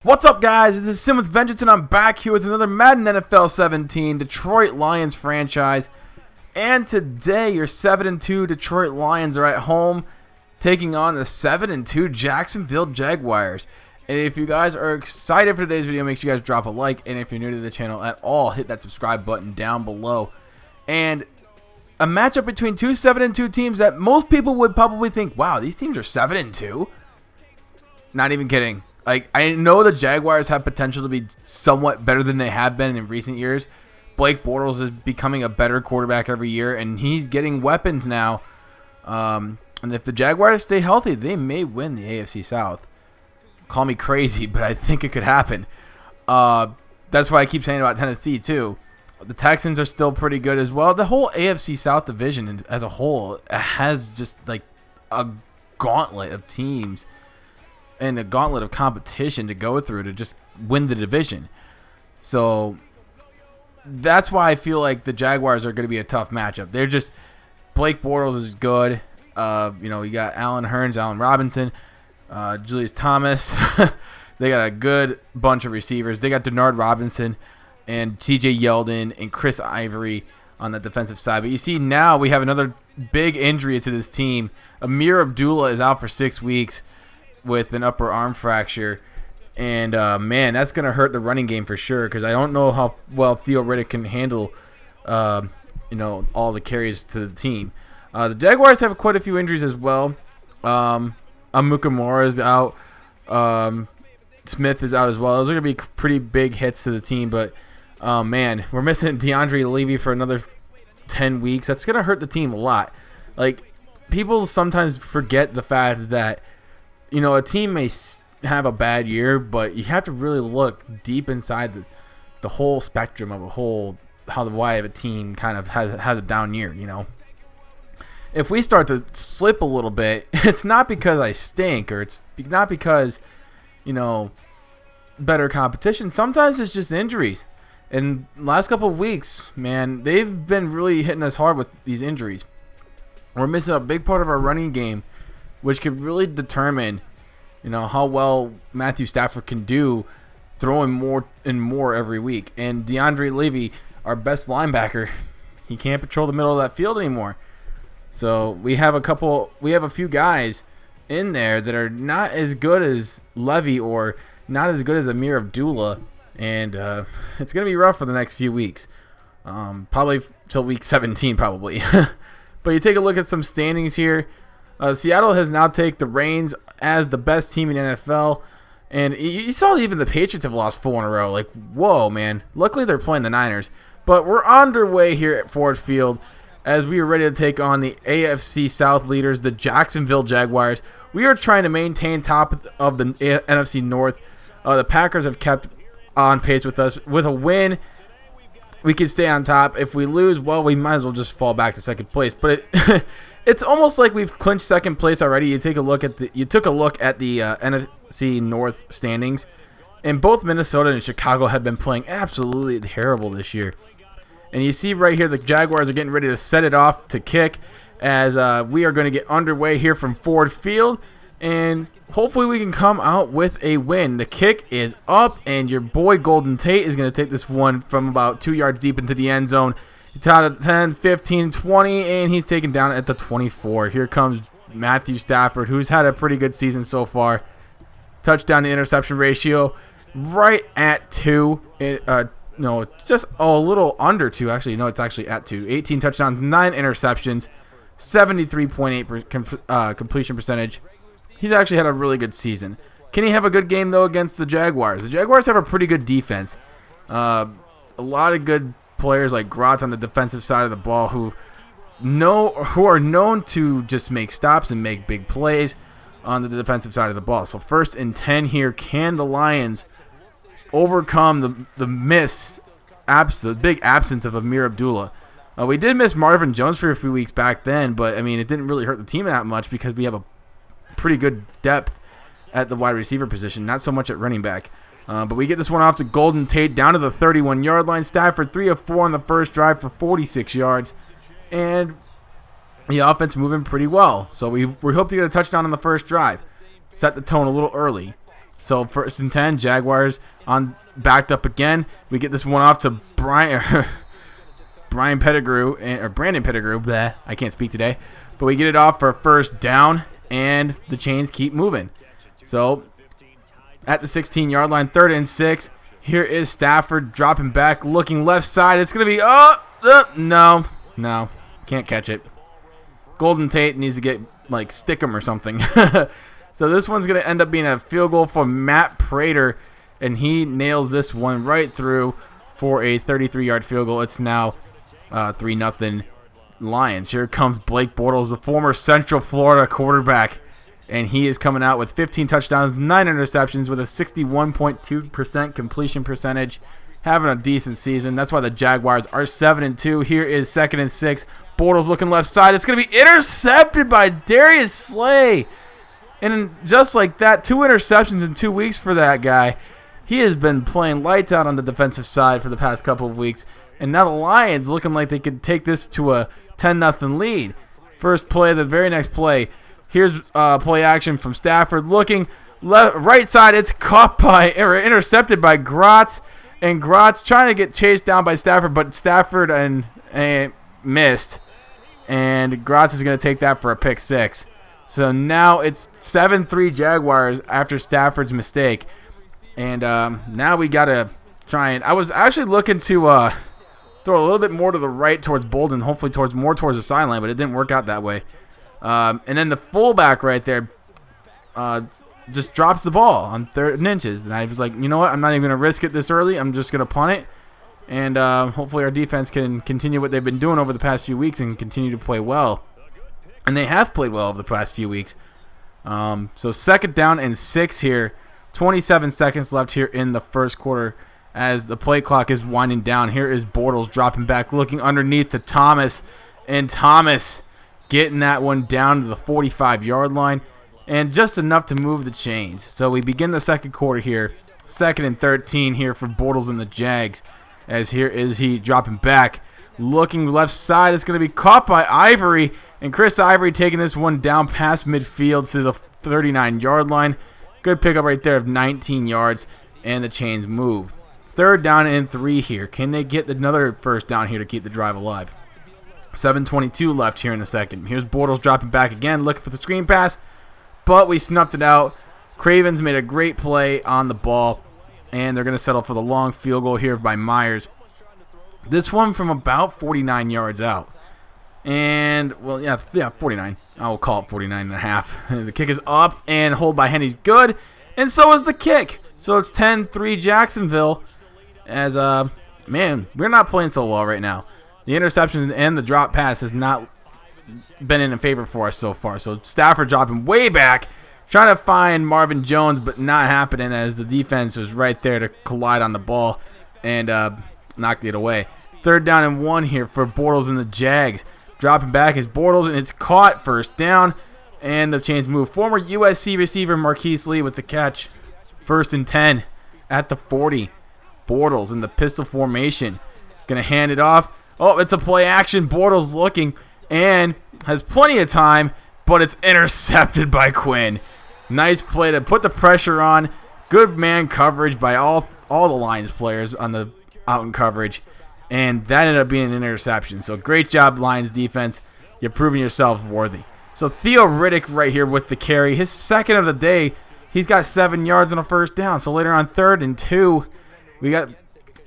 What's up, guys? This is Sim with Vengeance, and I'm back here with another Madden NFL 17 Detroit Lions franchise. And today, your 7-2 Detroit Lions are at home taking on the 7-2 Jacksonville Jaguars. And if you guys are excited for today's video, make sure you guys drop a like. And if you're new to the channel at all, hit that subscribe button down below. And a matchup between two 7-2 teams that most people would probably think, wow, these teams are 7-2? Not even kidding. Like, I know the Jaguars have potential to be somewhat better than they have been in recent years. Blake Bortles is becoming a better quarterback every year, and he's getting weapons now. And if the Jaguars stay healthy, they may win the AFC South. Call me crazy, but I think it could happen. That's why I keep saying about Tennessee, too. The Texans are still pretty good as well. The whole AFC South division as a whole has just like a gauntlet of teams and a gauntlet of competition to go through to just win the division. So that's why I feel like the Jaguars are going to be a tough matchup. They're just, Blake Bortles is good. You got Allen Hurns, Allen Robinson, Julius Thomas. They got a good bunch of receivers. They got Denard Robinson and TJ Yeldon and Chris Ivory on the defensive side. But you see now we have another big injury to this team. Amir Abdullah is out for 6 weeks with an upper arm fracture, and man, that's gonna hurt the running game for sure, because I don't know how well Theo Riddick can handle all the carries to the team. The Jaguars have quite a few injuries as well. Amukamara is out. Smith is out as well. Those are gonna be pretty big hits to the team, but man, we're missing DeAndre Levy for another 10 weeks. That's gonna hurt the team a lot. Like, people sometimes forget the fact that a team may have a bad year, but you have to really look deep inside the whole spectrum of why a team kind of has a down year. If we start to slip a little bit, it's not because I stink, or it's not because better competition. Sometimes it's just injuries. And last couple of weeks, man, they've been really hitting us hard with these injuries. We're missing a big part of our running game, which could really determine, how well Matthew Stafford can do throwing more and more every week. And DeAndre Levy, our best linebacker, he can't patrol the middle of that field anymore. So we have a few guys in there that are not as good as Levy or not as good as Amir Abdullah, and it's going to be rough for the next few weeks. Probably till week 17, probably. But you take a look at some standings here. Seattle has now taken the reins as the best team in the NFL. And you saw even the Patriots have lost 4 in a row. Like, whoa, man. Luckily, they're playing the Niners. But we're underway here at Ford Field as we are ready to take on the AFC South leaders, the Jacksonville Jaguars. We are trying to maintain top of the NFC North. The Packers have kept on pace with us. With a win, we can stay on top. If we lose, well, we might as well just fall back to second place. But it's almost like we've clinched second place already. You took a look at the NFC North standings, and both Minnesota and Chicago have been playing absolutely terrible this year. And you see right here, the Jaguars are getting ready to set it off to kick as we are going to get underway here from Ford Field. And hopefully we can come out with a win. The kick is up, and your boy Golden Tate is going to take this one from about 2 yards deep into the end zone. He's out at 10, 15, 20, and he's taken down at the 24. Here comes Matthew Stafford, who's had a pretty good season so far. Touchdown to interception ratio right at 2. No, just a little under 2. Actually, no, it's actually at 2. 18 touchdowns, 9 interceptions, 73.8% completion percentage. He's actually had a really good season. Can he have a good game, though, against the Jaguars? The Jaguars have a pretty good defense. A lot of good players like Grotz on the defensive side of the ball who are known to just make stops and make big plays on the defensive side of the ball. So 1st and 10 here. Can the Lions overcome the big absence of Amir Abdullah? We did miss Marvin Jones for a few weeks back then, but I mean, it didn't really hurt the team that much because we have a pretty good depth at the wide receiver position, not so much at running back. But we get this one off to Golden Tate down to the 31-yard line. Stafford 3 of 4 on the first drive for 46 yards. And the offense moving pretty well. So we hope to get a touchdown on the first drive. Set the tone a little early. So 1st and 10, Jaguars on backed up again. We get this one off to Brandon Pettigrew. Bleh, I can't speak today. But we get it off for a 1st down, and the chains keep moving. So at the 16-yard line, 3rd and 6. Here is Stafford dropping back, looking left side. It's going to be, no, can't catch it. Golden Tate needs to get, stick him or something. So this one's going to end up being a field goal for Matt Prater, and he nails this one right through for a 33-yard field goal. It's now 3-0 Lions. Here comes Blake Bortles, the former Central Florida quarterback, and he is coming out with 15 touchdowns, 9 interceptions with a 61.2% completion percentage, having a decent season. That's why the Jaguars are 7-2. Here is 2nd and 6. Bortles looking left side. It's going to be intercepted by Darius Slay. And just like that, 2 interceptions in 2 weeks for that guy. He has been playing lights out on the defensive side for the past couple of weeks. And now the Lions looking like they could take this to a 10-0 lead. First play, the very next play. Here's play action from Stafford. Looking right side. It's caught by or intercepted by Grotz. And Grotz trying to get chased down by Stafford, but Stafford and missed. And Grotz is going to take that for a pick 6. So now it's 7-3 Jaguars after Stafford's mistake. And now we got to try and... I was actually looking to throw a little bit more to the right towards Bolden, hopefully more towards the sideline, but it didn't work out that way. And then the fullback right there just drops the ball on 3rd and inches. And I was like, you know what? I'm not even going to risk it this early. I'm just going to punt it. And hopefully our defense can continue what they've been doing over the past few weeks and continue to play well. And they have played well over the past few weeks. So 2nd down and 6 here. 27 seconds left here in the first quarter as the play clock is winding down. Here is Bortles dropping back, looking underneath to Thomas. And Thomas getting that one down to the 45-yard line. And just enough to move the chains. So we begin the second quarter here. 2nd and 13 here for Bortles and the Jags. As here is he dropping back. Looking left side. It's going to be caught by Ivory. And Chris Ivory taking this one down past midfield to the 39-yard line. Good pickup right there of 19 yards. And the chains move. 3rd down and 3 here. Can they get another 1st down here to keep the drive alive? 7:22 left here in the second. Here's Bortles dropping back again. Looking for the screen pass. But we snuffed it out. Cravens made a great play on the ball. And they're going to settle for the long field goal here by Myers. This one from about 49 yards out. And, well, yeah, 49. I will call it 49 and a half. The kick is up, and hold by Henny's good. And so is the kick. So it's 10-3 Jacksonville. As, man, we're not playing so well right now. The interception and the drop pass has not been in favor for us so far. So Stafford dropping way back. Trying to find Marvin Jones, but not happening as the defense was right there to collide on the ball and knocked it away. 3rd down and 1 here for Bortles and the Jags. Dropping back is Bortles, and it's caught. 1st down, and the chains move. Former USC receiver Marquise Lee with the catch. 1st and 10 at the 40. Bortles in the pistol formation. Going to hand it off. Oh, it's a play action. Bortles looking and has plenty of time, but it's intercepted by Quinn. Nice play to put the pressure on. Good man coverage by all the Lions players on the out in coverage. And that ended up being an interception. So great job, Lions defense. You're proving yourself worthy. So Theo Riddick right here with the carry. His 2nd of the day. He's got 7 yards on a 1st down. So later on 3rd and 2, we got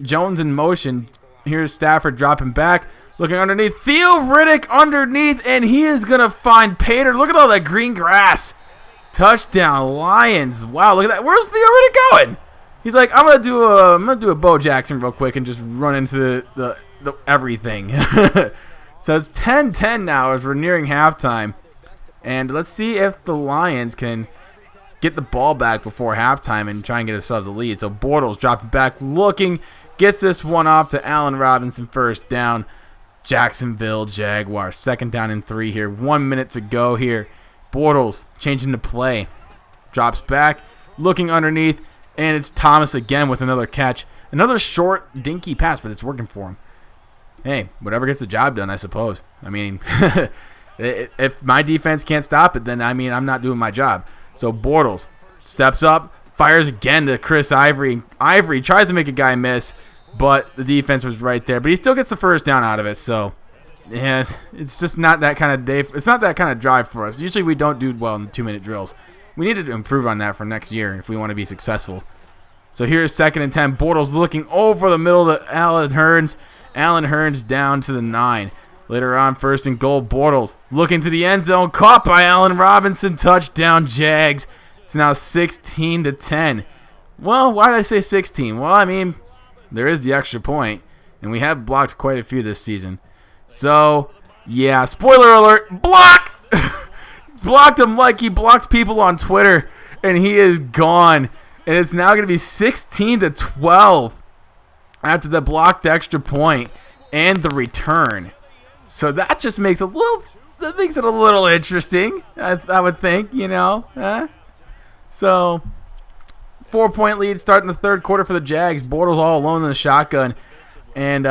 Jones in motion. Here's Stafford dropping back. Looking underneath. Theo Riddick underneath. And he is going to find Pater. Look at all that green grass. Touchdown, Lions. Wow, look at that. Where's Theo Riddick going? He's like, I'm gonna do a Bo Jackson real quick and just run into the everything. So it's 10-10 now as we're nearing halftime. And let's see if the Lions can get the ball back before halftime and try and get ourselves a lead. So Bortles dropping back, looking, gets this one off to Allen Robinson, 1st down. Jacksonville Jaguars, 2nd down and 3 here. 1 minute to go here. Bortles changing the play. Drops back, looking underneath, and it's Thomas again with another catch. Another short, dinky pass, but it's working for him. Hey, whatever gets the job done, I suppose. I mean, if my defense can't stop it, then, I mean, I'm not doing my job. So Bortles steps up, fires again to Chris Ivory. Ivory tries to make a guy miss, but the defense was right there. But he still gets the first down out of it. So, yeah, it's just not that kind of day. It's not that kind of drive for us. Usually we don't do well in the 2-minute drills. We need to improve on that for next year if we want to be successful. So here's 2nd and 10. Bortles looking over the middle to Allen Hurns. Allen Hurns down to the 9. Later on, 1st and goal. Bortles looking to the end zone. Caught by Allen Robinson. Touchdown, Jags. It's now 16-10. Well, why did I say 16? Well, I mean, there is the extra point, and we have blocked quite a few this season. So, yeah, spoiler alert, block! Blocked him like he blocks people on Twitter, and he is gone. And it's now going to be 16-12 after the blocked extra point and the return. So that just makes it a little interesting, I would think, you know. So 4-point lead starting the 3rd quarter for the Jags. Bortles all alone in the shotgun. And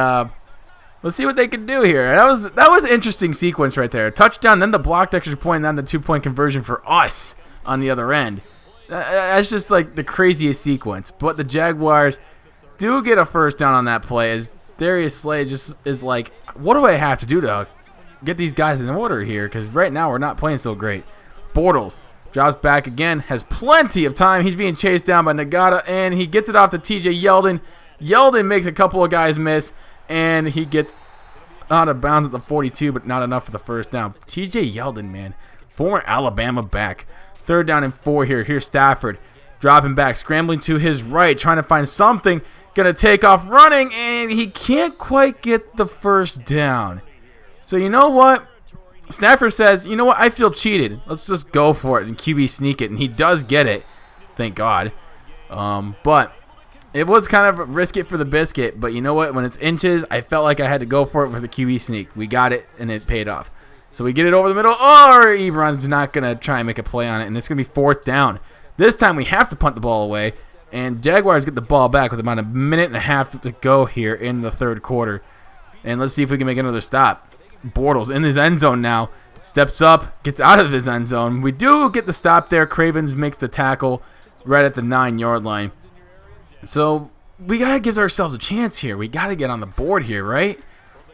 let's see what they can do here. That was an interesting sequence right there. Touchdown, then the blocked extra point, and then the 2-point conversion for us on the other end. That's just like the craziest sequence. But the Jaguars do get a first down on that play as Darius Slay just is like, what do I have to do to get these guys in order here? Because right now we're not playing so great. Bortles drops back again, has plenty of time. He's being chased down by Nagata, and he gets it off to TJ Yeldon. Yeldon makes a couple of guys miss, and he gets out of bounds at the 42, but not enough for the first down. TJ Yeldon, man, former Alabama back. 3rd down and 4 here. Here's Stafford dropping back, scrambling to his right, trying to find something. Going to take off running, and he can't quite get the first down. So you know what? Stafford says, you know what? I feel cheated. Let's just go for it and QB sneak it. And he does get it. Thank God. But it was kind of risk it for the biscuit. But you know what? When it's inches, I felt like I had to go for it with the QB sneak. We got it, and it paid off. So we get it over the middle. Oh, Ebron's not going to try and make a play on it. And it's going to be 4th down. This time we have to punt the ball away. And Jaguars get the ball back with about a minute and a half to go here in the 3rd quarter. And let's see if we can make another stop. Bortles in his end zone now. Steps up, gets out of his end zone. We do get the stop there. Cravens makes the tackle right at the 9-yard line. So we got to give ourselves a chance here. We got to get on the board here, right?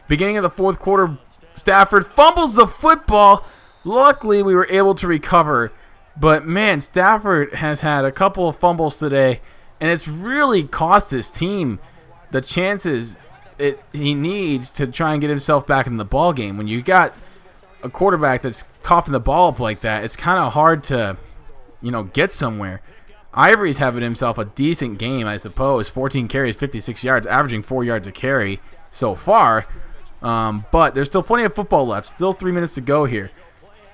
Beginning of the 4th quarter, Stafford fumbles the football. Luckily, we were able to recover. But, man, Stafford has had a couple of fumbles today, and it's really cost his team the chances he needs to try and get himself back in the ball game. When you got a quarterback that's coughing the ball up like that, it's kind of hard to, get somewhere. Ivory's having himself a decent game, I suppose. 14 carries, 56 yards, averaging 4 yards a carry so far. But there's still plenty of football left. Still 3 minutes to go here.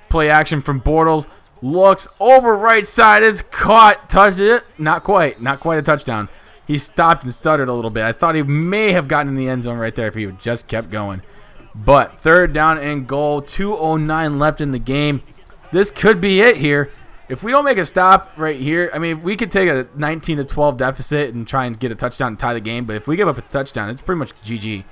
Play action from Bortles. Looks over right side. It's caught. Touched it. Not quite. Not quite a touchdown. He stopped and stuttered a little bit. I thought he may have gotten in the end zone right there if he would just kept going. But 3rd down and goal. 2:09 left in the game. This could be it here. If we don't make a stop right here, I mean, we could take a 19-12 deficit and try and get a touchdown and tie the game. But if we give up a touchdown, it's pretty much GG.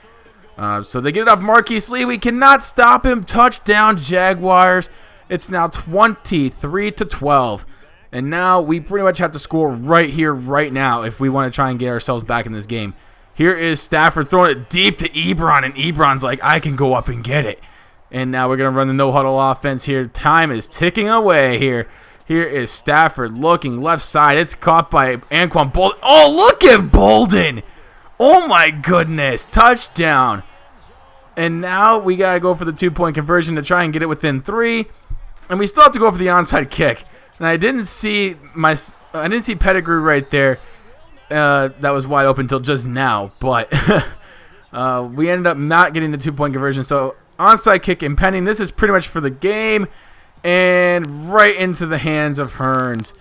So they get it off Marquise Lee. We cannot stop him. Touchdown, Jaguars. It's now 23-12. And now we pretty much have to score right here, right now, if we want to try and get ourselves back in this game. Here is Stafford throwing it deep to Ebron, and Ebron's like, I can go up and get it. And now we're going to run the no-huddle offense here. Time is ticking away here. Here is Stafford looking left side. It's caught by Anquan Bolden. Oh, look at Bolden. Oh, my goodness. Touchdown. And now we got to go for the 2-point conversion to try and get it within 3. And we still have to go for the onside kick. And I didn't see Pettigrew right there. That was wide open until just now. But we ended up not getting the 2-point conversion. So onside kick impending. This is pretty much for the game. And right into the hands of Hurns.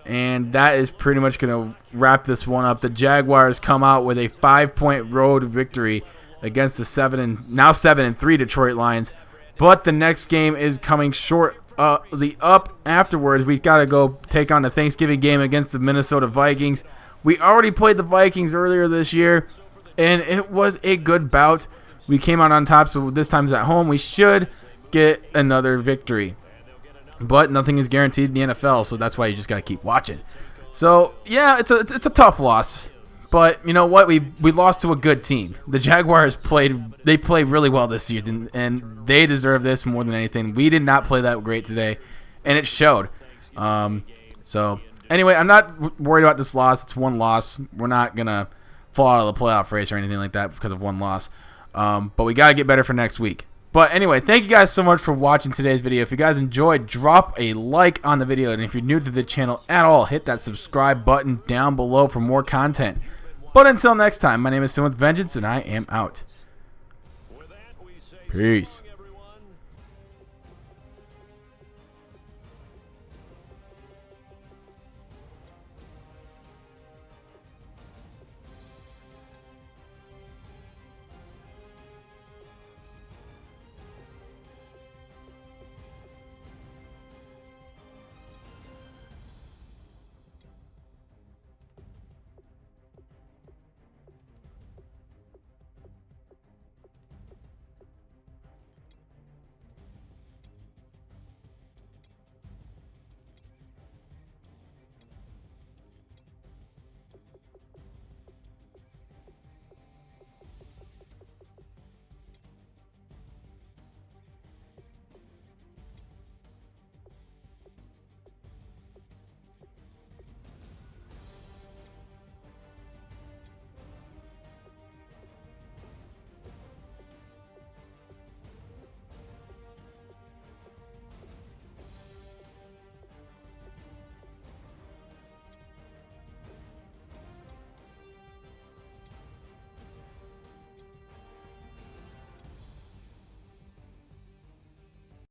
And that is pretty much going to wrap this one up. The Jaguars come out with a 5-point road victory against the 7-3 Detroit Lions. But the next game is coming short. Up afterwards, we've got to go take on the Thanksgiving game against the Minnesota Vikings. We already played the Vikings earlier this year, and it was a good bout. We came out on top, so this time's at home. We should get another victory. But nothing is guaranteed in the NFL, so that's why you just got to keep watching. So yeah, it's a tough loss. But you know what? We lost to a good team. The Jaguars played really well this season, and they deserve this more than anything. We did not play that great today, and it showed. So anyway, I'm not worried about this loss. It's one loss. We're not gonna fall out of the playoff race or anything like that because of one loss. But we gotta get better for next week. But anyway, thank you guys so much for watching today's video. If you guys enjoyed, drop a like on the video, and if you're new to the channel at all, hit that subscribe button down below for more content. But until next time, my name is Sin with Vengeance, and I am out. Peace.